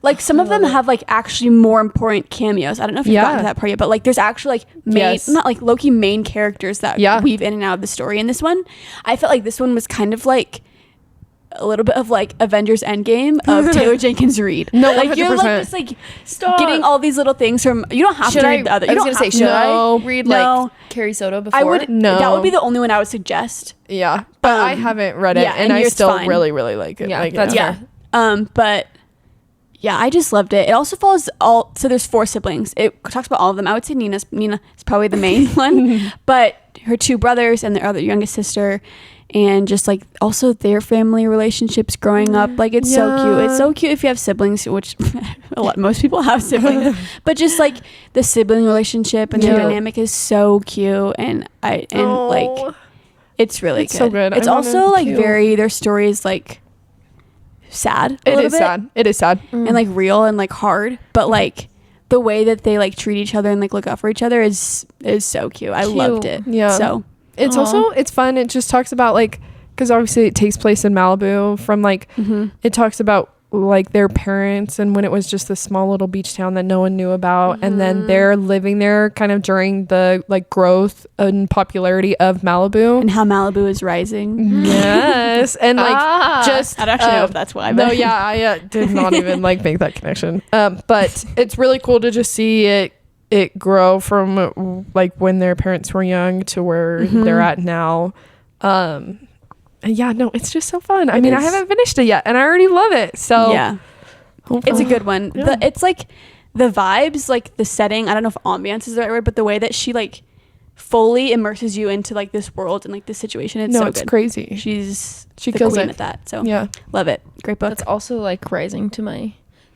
like some of them have like actually more important cameos. I don't know if you've gotten to that part yet, but like there's actually like Yes. not like low-key main characters that weave in and out of the story in this one. I felt like this one was kind of like a little bit of like Avengers Endgame of Taylor Jenkins Reid. No, like you're 100%. like just like getting all these little things from. You don't have to read the other. I You was don't gonna say, have to. should No. I read No. like Carrie Soto before? I would. No. That would be the only one I would suggest. Yeah. But I haven't read it yeah, and I it's still fine. really, really like it. Yeah, like, that's yeah. fair. But yeah, I just loved it. It also follows so there's 4 siblings. It talks about all of them. I would say Nina is probably the main one, but her 2 brothers and their other youngest sister, and just like also their family relationships growing up. Like it's so cute. It's so cute if you have siblings, which most people have siblings, but just like the sibling relationship and their dynamic is so cute. And like It's really It's good. so good. It's I wanna also like too. their story is like sad. It is sad. It is sad. And like real and like hard, but like the way that they like treat each other and like look out for each other is so cute. I loved it. Yeah. So It's Aw. also, it's fun. It just talks about like, because obviously it takes place in Malibu from like, it talks about like their parents and when it was just this small little beach town that no one knew about. And then they're living there kind of during the like growth and popularity of Malibu. and how Malibu is rising. Yes. And like just, I don't actually know if that's why. no, But yeah, I did not even like make that connection. But it's really cool to just see it grow from like when their parents were young to where they're at now. And yeah, no, it's just so fun. I mean, I is. haven't finished it yet and I already love it. So yeah, it's a good one. Yeah. It's like the vibes, like the setting. I don't know if ambiance is the right word, but the way that she like fully immerses you into like this world and like this situation. It's no, so it's good. crazy. She kills queen it. at that. So Yeah. love it. Great book. That's also like rising to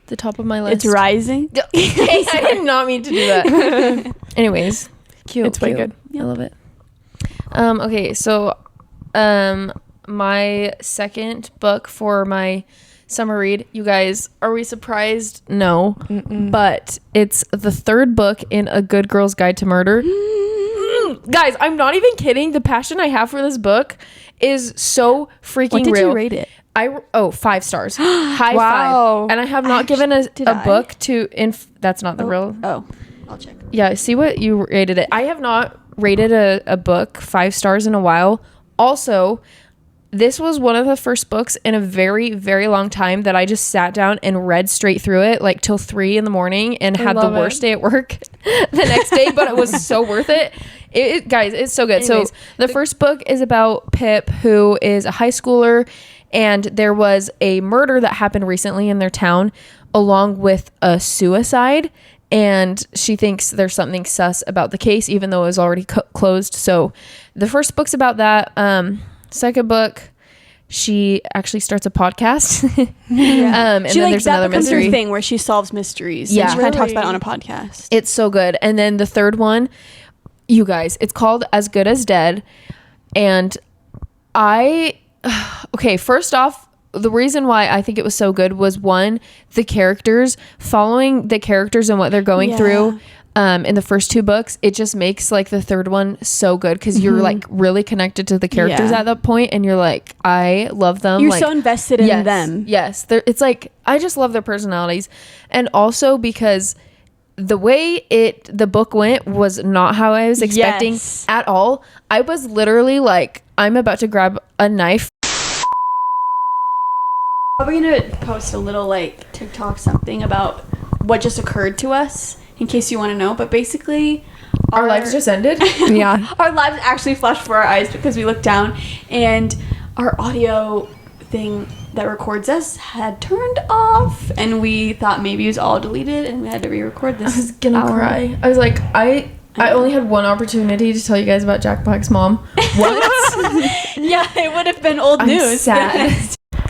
the top of my list. It's rising. Hey, I did not mean to do that. Anyways, cute. It's way cute. good. I love it. Okay, so my second book for my summer read, you guys, are we surprised? No. But it's the third book in A Good Girl's Guide to Murder. Guys, I'm not even kidding. The passion I have for this book is so freaking What did real. you rate it? 5 stars. High Wow. 5. And I have not given a did I? book to that's not the real. Oh, I'll check. Yeah, see what you rated it. I have not rated a book 5 stars in a while. Also, this was one of the first books in a very, very long time that I just sat down and read straight through it, like till 3 a.m. and had the love worst it. day at work the next day, but it was so worth it. Guys, it's so good. Anyways, so the first book is about Pip, who is a high schooler, and there was a murder that happened recently in their town, along with a suicide. And she thinks there's something sus about the case, even though it was already closed. So the first book's about that. Second book, she actually starts a podcast. And She then like there's that another becomes her mystery. thing where she solves mysteries. Yeah. and she kind of talks Really? about it on a podcast. It's so good. And then the third one, you guys, it's called As Good as Dead. And okay, first off, the reason why I think it was so good was, one, the characters, following the characters and what they're going through in the first 2 books. It just makes like the third one so good because you're like really connected to the characters at that point, and you're like, I love them. You're like, so invested in them. Yes, it's like I just love their personalities, and also because the way the book went was not how I was expecting Yes. at all. I was literally like, I'm about to grab a knife. Probably gonna post a little like TikTok something about what just occurred to us in case you want to know. But basically, Our lives just ended. Yeah. our lives actually flashed before our eyes because we looked down and our audio thing that records us had turned off, and we thought maybe it was all deleted, and we had to re-record this. I was gonna hour. cry. I was like, I only had one opportunity to tell you guys about Jack Black's mom. What? Yeah, it would have been old I'm news. sad.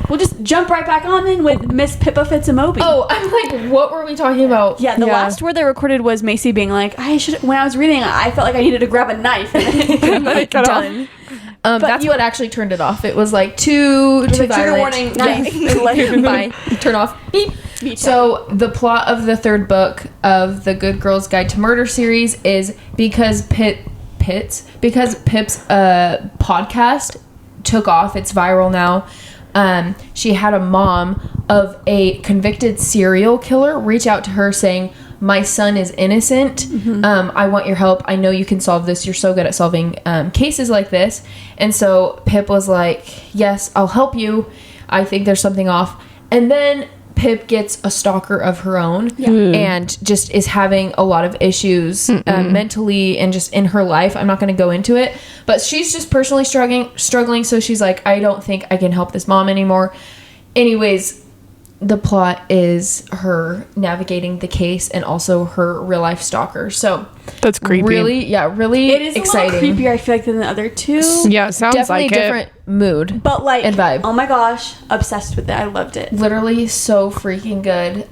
We'll just jump right back on then with Miss Pippa Fitzimobi. Oh, I'm like, what were we talking about? Yeah, the Yeah. last word they recorded was Macy being like, when I was reading, I felt like I needed to grab a knife. And then Done. That's you- what actually turned it off. It was like too like, trigger violent. warning, knife. Yeah. Bye. Turn off. Beep. So the plot of the third book of the Good Girl's Guide to Murder series is because Pip's podcast took off. It's viral now. She had a mom of a convicted serial killer reach out to her saying, my son is innocent. I want your help. I know you can solve this. You're so good at solving cases like this. And so Pip was like, yes, I'll help you. I think there's something off. And then Pip gets a stalker of her own and just is having a lot of issues mentally and just in her life. I'm not going to go into it, but she's just personally struggling. So she's like, I don't think I can help this mom anymore. Anyways, the plot is her navigating the case and also her real life stalker. So That's creepy. really it is exciting. a little creepier, I feel like, than the other two. Yeah, it sounds Definitely like a different mood. But like, And vibe. oh my gosh, obsessed with it. I loved it. Literally so freaking good.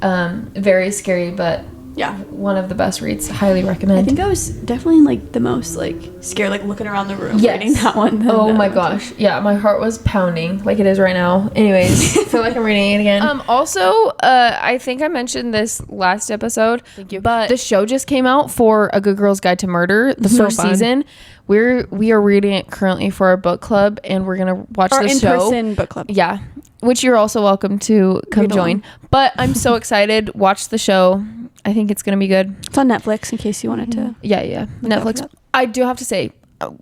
Very scary, but Yeah. one of the best reads. Highly I recommend. think I was definitely like the most like scared, like looking around the room Yes. reading that one. than Oh the my other one. gosh. Yeah, my heart was pounding like it is right now. Anyways, I feel like I'm reading it again. Also, I think I mentioned this last episode. Thank you. But the show just came out for A Good Girl's Guide to Murder, the So first fun. season. We are reading it currently for our book club, and we're gonna watch Our the show. in-person book club. Yeah, which you're also welcome to come Read join. along. But I'm so excited. Watch the show. I think it's gonna be good. It's on Netflix in case you wanted to. Yeah. Look out for Netflix. that. I do have to say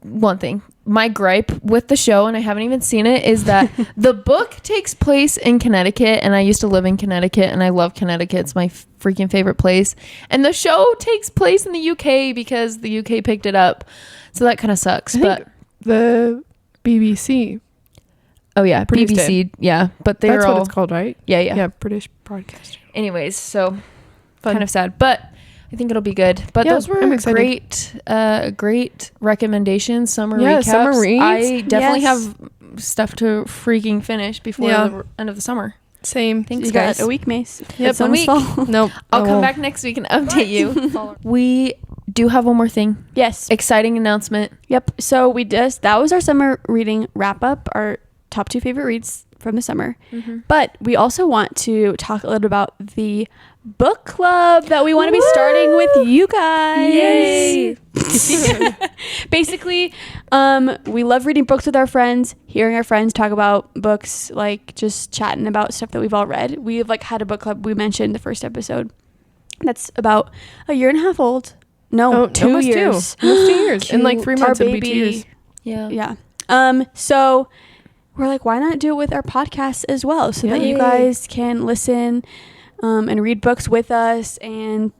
one thing. My gripe with the show, and I haven't even seen it, is that the book takes place in Connecticut, and I used to live in Connecticut, and I love Connecticut. It's my freaking favorite place. And the show takes place in the UK because the UK picked it up. So that kind of sucks. I But think the BBC. oh yeah, produced BBC. Yeah, but they're That's all what it's called, right? Yeah. Yeah, British Broadcasting. Anyways, so Fun. kind of sad, but I think it'll be good. But Yeah, those were I'm excited. great recommendations. Summer Yeah, recaps. summer reads. I definitely Yes. have stuff to freaking finish before Yeah. the end of the summer. Same. Thanks, You guys. got a week, Mace. Yep, It's one almost week. fall. Nope. I'll come Oh. back next week and update you. We do have one more thing. Yes. Exciting announcement. Yep. So that was our summer reading wrap up, our top 2 favorite reads from the summer. But we also want to talk a little about the book club that we want to be starting with you guys. Yay. Basically, we love reading books with our friends, hearing our friends talk about books, like just chatting about stuff that we've all read. We've like had a book club we mentioned in the first episode. That's about a year and a half old. No, Oh, 2 almost years. 2. Almost 2 years. In like 3 Our months, it'll be 2 baby- years. Yeah. Yeah. So we're like, why not do it with our podcast as well, so that you Yay. guys can listen and read books with us and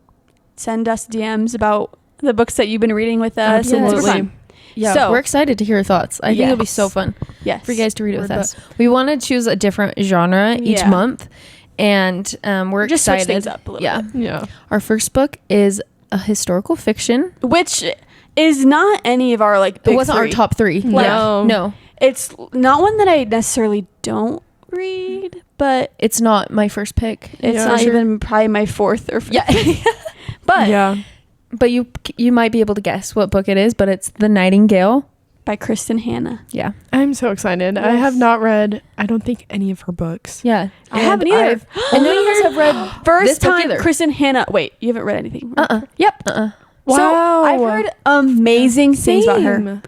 send us DMs about the books that you've been reading with us. And it's super Absolutely. fun. Yeah, So- we're excited to hear your thoughts. I think it'll be Yes. so fun Yes. for you guys to read it with Word us. We want to choose a different genre each Yeah. month, and we're Just switch excited. things up a little Yeah. bit. Yeah. Our first book is a historical fiction. Which is not any of our like big It wasn't our three. top 3. No. No. It's not one that I necessarily don't read, but It's not my first pick. it's Yeah, not sure. even probably my 4th or 5th. Yeah. But Yeah. But you might be able to guess what book it is, but it's The Nightingale. by Kristin Hannah. Yeah. I'm so excited. I Yes. have not read, I don't think, any of her books. Yeah. I haven't either. And none of us have read this First book time either. Kristin Hannah. Wait, you haven't read anything? Uh-uh. Yep. Uh-uh. So Wow. I've heard amazing things about her. Same.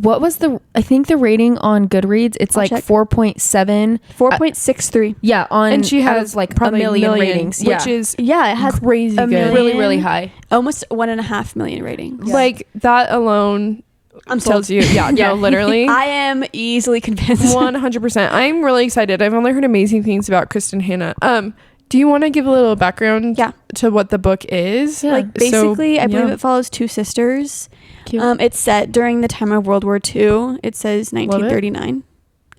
What was I think the rating on Goodreads, it's I'll like check. 4.7. 4.63. Yeah, on And she out has of, like probably a million ratings. which Yeah. is Yeah, it has crazy a good. million. really, really high. almost 1.5 million ratings. Yeah. Like that alone I'm sold. tells you. Yeah, Yeah. no, literally. I am easily convinced. 100%. I'm really excited. I've only heard amazing things about Kristin Hannah. Do you want to give a little background Yeah. to what the book is? Yeah. Like basically, I believe yeah. it follows 2 sisters. Cute. It's set during the time of World War II. It says 1939.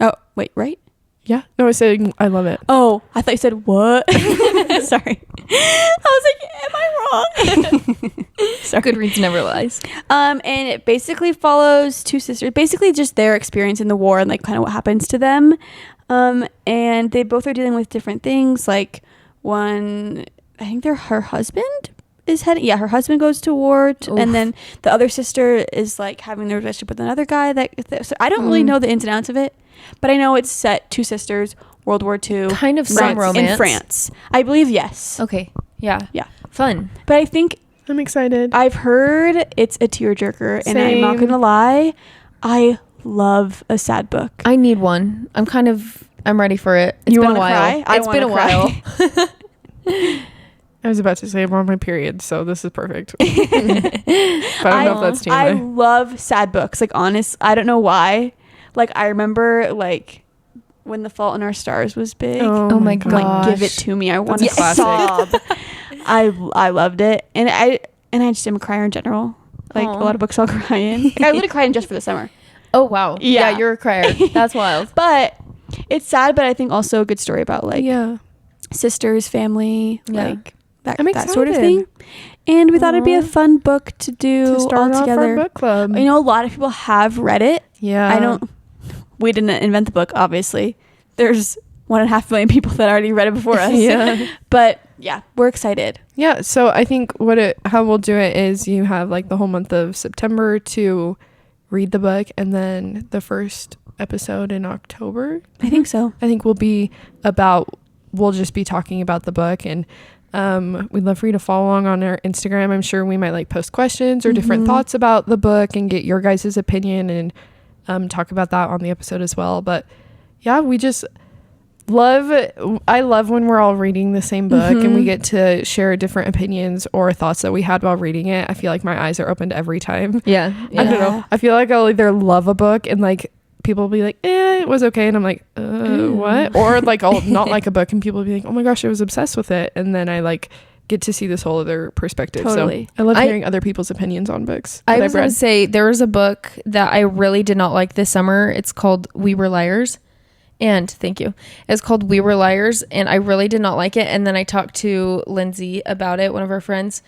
Oh, wait, right? Yeah. No, I said I love it. Oh, I thought you said what? Sorry. I was like, am I wrong? Sorry. Goodreads never lies. And it basically follows 2 sisters, basically just their experience in the war and like kind of what happens to them. And they both are dealing with different things. Like one, I think her husband is heading. Yeah, her husband goes to war, and then the other sister is like having their relationship with another guy. So I don't really know the ins and outs of it, but I know it's set 2 sisters, World War II, Kind of some France, romance. in France. I believe yes. Okay. Yeah. Yeah. Fun. But I think I'm excited. I've heard it's a tearjerker, and I'm not Same. gonna lie, I love a sad book. I need one. I'm ready for it. It's You been a wanna while. cry? I It's been a wanna while. I was about to say I'm on my period, so this is perfect. But I don't know if that's I TMI. love sad books. Like honest, I don't know why. Like I remember like when The Fault in Our Stars was big. Oh my I'm like, give it gosh. to me. I want That's to a sob. I loved it, and I just am a crier in general. Like Aw. a lot of books I'll cry in. Like, I literally cried in just for the summer. Oh wow. Yeah. Yeah, you're a crier. That's wild. But it's sad, but I think also a good story about like Yeah. sisters, family, Yeah. like that, I'm that sort of excited. thing. And we thought it'd be a Aw. fun book to do To start all off our together. book club. You know, a lot of people have read it. Yeah. We didn't invent the book, obviously. There's 1.5 million people that already read it before us. Yeah. But yeah, we're excited. Yeah, so I think how we'll do it is you have like the whole month of September to read the book, and then the first episode in October. I think so. I think we'll just be talking about the book, and we'd love for you to follow along on our Instagram. I'm sure we might like post questions or different thoughts about the book and get your guys' opinion and talk about that on the episode as well. But yeah, I love when we're all reading the same book and we get to share different opinions or thoughts that we had while reading it. I feel like my eyes are opened every time. Yeah. I don't know. I feel like I'll either love a book and like people will be like, it was okay. And I'm like, what? Or like I'll not like a book and people will be like, oh my gosh, I was obsessed with it. And then I like get to see this whole other perspective. Totally. So I love hearing other people's opinions on books. I was going to say, there was a book that I really did not like this summer. It's called We Were Liars. And thank you. It's called We Were Liars. And I really did not like it. And then I talked to Lindsay about it, one of our friends.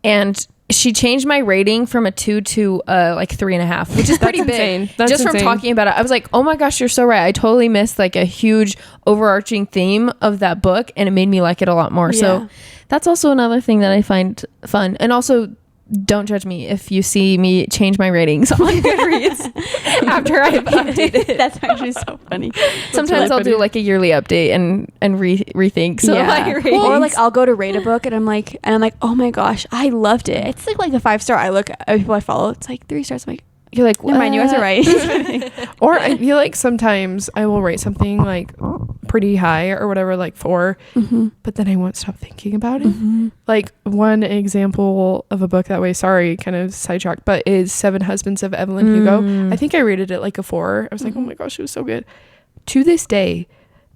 And she changed my rating from a 2 to like 3.5, which is pretty big. That's just insane. from talking about it. I was like, oh my gosh, you're so right. I totally missed like a huge overarching theme of that book, and it made me like it a lot more. Yeah. So that's also another thing that I find fun. And also, don't judge me if you see me change my ratings on Goodreads after I've updated. That's actually so funny. Sometimes really I'll funny. do like a yearly update and rethink some of my ratings. Or like I'll go to rate a book and I'm like, oh my gosh, I loved it. It's like a 5-star. I look at people I follow, it's like 3 stars. I'm like, you're like, never mind, you guys are right. Or I feel like sometimes I will rate something like pretty high or whatever, like 4, but then I won't stop thinking about it. Like one example of a book that way, sorry, kind of sidetracked, but is 7 Husbands of Evelyn Hugo. I think I rated it like a 4. I was like, oh my gosh, it was so good. To this day,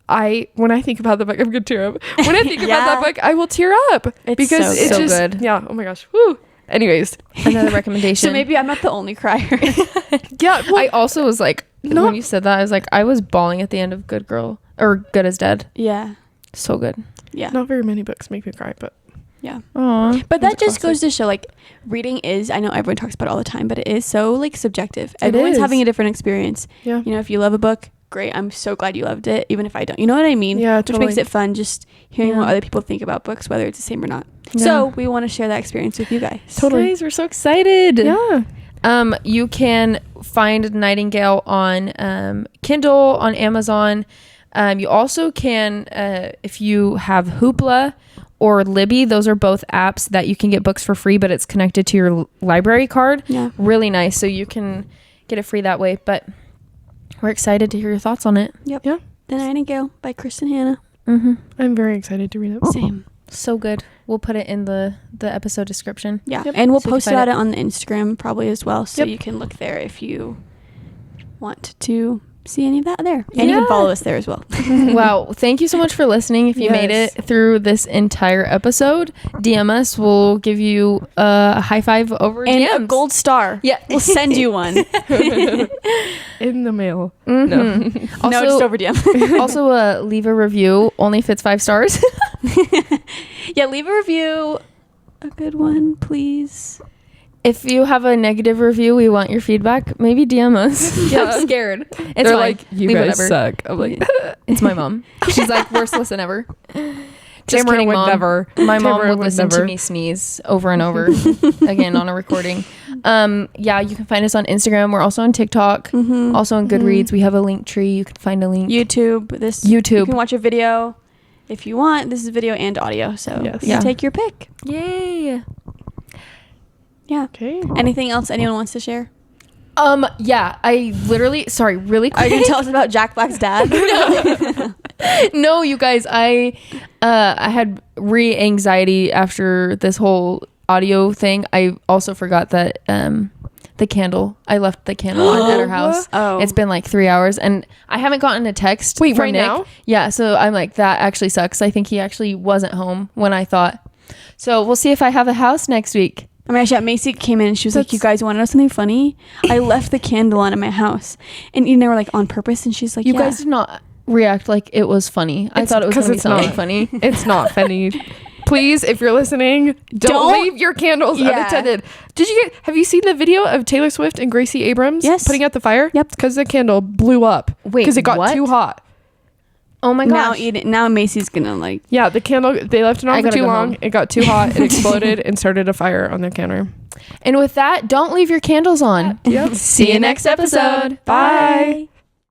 when I think about the book, I'm gonna tear up. When I think about that book, I will tear up because it's so just good. Yeah. Oh my gosh. Woo. Anyways, Another recommendation. So maybe I'm not the only crier. yeah. Well, I also was like, when you said that, I was like, I was bawling at the end of Good Girl or Good as Dead. Yeah. So good. Yeah. not very many books make me cry, but Yeah. Aww. But that That's just classic. goes to show, like, reading is, I know everyone talks about it all the time, but it is so, like, subjective. Everyone's is. having a different experience. yeah. You know, if you love a book, great. I'm so glad you loved it, even if I don't. You know what I mean? Yeah, Which makes totally. it fun just hearing Yeah. what other people think about books, whether it's the same or not. Yeah. So we want to share that experience with you guys. Totally. Guys, we're so excited. Yeah. You can find Nightingale on Kindle, on Amazon. You also can, if you have Hoopla or Libby, those are both apps that you can get books for free, but it's connected to your library card. Yeah. Really nice. So you can get it free that way. But we're excited to hear your thoughts on it. Yep. Yeah. The Nightingale by Kristin Hannah. Mm-hmm. I'm very excited to read it. Same. So good. We'll put it in the episode description. Yeah. Yep. And we'll So you can post find about it. it on the Instagram probably as well. So Yep. you can look there if you want to see any of that there. And you can Yeah. follow us there as well. Wow. Thank you so much for listening. If you made Yes. it through this entire episode, DM us. We'll give you a high five over And DMs. a gold star. Yeah. We'll send you one. In the mail. Mhm. No, just over DM. Also, leave a review. Only if it's 5 stars. Yeah, leave a review. A good one, please. If you have a negative review, we want your feedback. Maybe DM us. Yeah. I'm scared. It's They're fine. like, you Leave guys whatever. suck. I'm like, It's my mom. She's like, worst listen ever. Just Tamara kidding, would Mom. never. My mom Tamara would would listen to never. me sneeze over and over again on a recording. Yeah, you can find us on Instagram. We're also on TikTok. Mm-hmm. Also on Goodreads. We have a link tree. You can find a link. YouTube. You YouTube. can watch a video if you want. This is video and audio, so Yes. you Yeah. can take your pick. Yay. Yeah. Okay. Anything else anyone wants to share? Yeah, I literally, sorry, really Are you quick. gonna tell us about Jack Black's dad? No, you guys, I had anxiety after this whole audio thing. I also forgot that the candle. I left the candle on at our house. Oh. It's been like 3 hours and I haven't gotten a text. Wait, from right Nick. now? Yeah, so I'm like, that actually sucks. I think he actually wasn't home when I thought. So we'll see if I have a house next week. I mean, actually, Macy came in and she was like, That's- "You guys want to know something funny? I left the candle on in my house," and they were like on purpose. And she's like, You "Yeah." guys did not react like it was funny. I It's thought it was 'cause going to be it's something not. funny. It's not funny. Please, if you're listening, don't leave your candles Yeah. unattended. Have you seen the video of Taylor Swift and Gracie Abrams Yes. putting out the fire? Yep. Because the candle blew up. Wait, Because it got what? too hot. Oh my gosh. Now Macy's gonna like. Yeah, the candle, they left it I on for gotta too go long. home. It got too hot. It exploded and started a fire on their counter. And with that, don't leave your candles on. Yep. See you next episode. Bye.